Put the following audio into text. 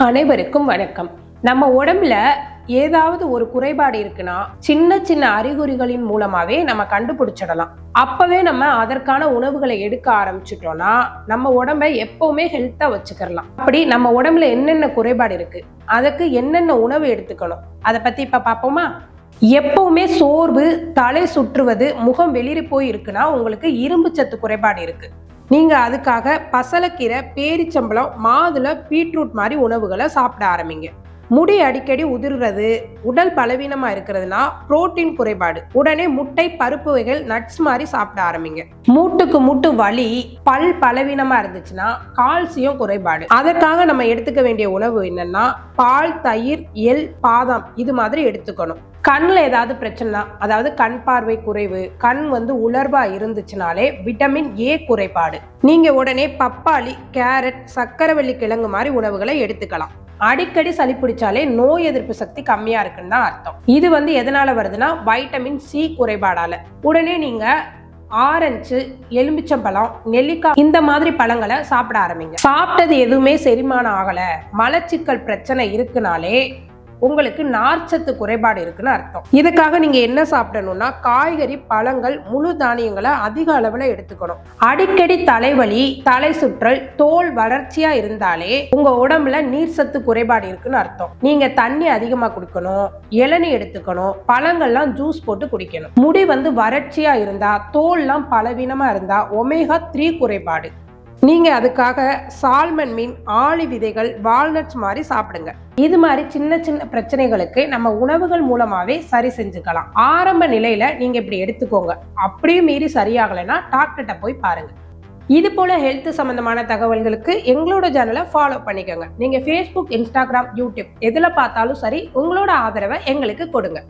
அனைவருக்கும் வணக்கம். நம்ம உடம்புல ஏதாவது ஒரு குறைபாடு இருக்குன்னா சின்ன சின்ன அறிகுறிகளின் மூலமாவே நம்ம கண்டுபிடிச்சிடலாம். அப்பவே நம்ம அதற்கான உணவுகளை எடுக்க ஆரம்பிச்சுட்டோம்னா நம்ம உடம்பை எப்பவுமே ஹெல்த்தா வச்சுக்கலாம். அப்படி நம்ம உடம்புல என்னென்ன குறைபாடு இருக்கு, அதுக்கு என்னென்ன உணவு எடுத்துக்கணும், அதை பத்தி இப்ப பார்ப்போமா? எப்பவுமே சோர்வு, தலை சுற்றுவது, முகம் வெளிரி போய் இருக்குன்னா உங்களுக்கு இரும்பு சத்து குறைபாடு இருக்கு. நீங்க அதுக்காக பசலக்கீரை, பேரிச்சம்பழம், மாதுளை, பீட்ரூட் மாதிரி உணவுகளை சாப்பிட ஆரம்பிங்க. முடி அடிக்கடி உதிர்றது, உடல் பலவீனமா இருக்கிறதுனா புரோட்டீன் குறைபாடு, உடனே முட்டை, பருப்பு வகைகள், நட்ஸ் மாதிரி சாப்பிட ஆரம்பிங்க. மூட்டுக்கு மூட்டு வலி, பல் பலவீனமா இருந்துச்சுன்னா கால்சியம் குறைபாடு. அதற்காக நம்ம எடுத்துக்க வேண்டிய உணவு என்னன்னா பால், தயிர், எள், பாதாம் இது மாதிரி எடுத்துக்கணும். கண்ணில் ஏதாவது பிரச்சனை, அதாவது கண் பார்வை குறைவு, கண் உலர்வா இருந்துச்சுனாலே விட்டமின் ஏ குறைபாடு. நீங்க உடனே பப்பாளி, கேரட், சக்கரவள்ளி கிழங்கு மாதிரி உணவுகளை எடுத்துக்கலாம். அடிக்கடி சளி பிடிச்சாலே நோய் எதிர்ப்பு சக்தி கம்மியா இருக்குன்னு தான் அர்த்தம். இது எதனால வருதுன்னா வைட்டமின் சி குறைபாடால. உடனே நீங்க ஆரஞ்சு, எலுமிச்சம்பழம், நெல்லிக்காய் இந்த மாதிரி பழங்களை சாப்பிட ஆரம்பிங்க. சாப்பிட்டது எதுவுமே செரிமானம் ஆகல, மலச்சிக்கல் பிரச்சனை இருக்குனாலே உங்களுக்கு நார்ச்சத்து குறைபாடு இருக்குன்னு அர்த்தம். இதுக்காக நீங்க என்ன சாப்பிடணும்னா காய்கறி, பழங்கள், முழு தானியங்களை அதிக அளவுல எடுத்துக்கணும். அடிக்கடி தலைவலி, தலை சுற்றல், தோல் வறட்சியா இருந்தாலே உங்க உடம்புல நீர் சத்து குறைபாடு இருக்குன்னு அர்த்தம். நீங்க தண்ணி அதிகமா குடிக்கணும், இளநீ எடுத்துக்கணும், பழங்கள்லாம் ஜூஸ் போட்டு குடிக்கணும். முடி வறட்சியா இருந்தா, தோல்லாம் பலவீனமா இருந்தா ஒமேகா 3 குறைபாடு. நீங்க அதுக்காக சால்மன் மீன், ஆளி விதைகள், வால்நட்ஸ் மாதிரி சாப்பிடுங்க. இது மாதிரி சின்ன சின்ன பிரச்சனைகளுக்கு நம்ம உணவுகள் மூலமாவே சரி செஞ்சுக்கலாம். ஆரம்ப நிலையில நீங்க இப்படி எடுத்துக்கோங்க. அப்படியும் மீறி சரியாகலைன்னா டாக்டர்கிட்ட போய் பாருங்க. இது போல ஹெல்த் சம்பந்தமான தகவல்களுக்கு எங்களோட சேனலை ஃபாலோ பண்ணிக்கோங்க. நீங்க Facebook, Instagram, YouTube எதுல பார்த்தாலும் சரி உங்களோட ஆதரவை எங்களுக்கு கொடுங்க.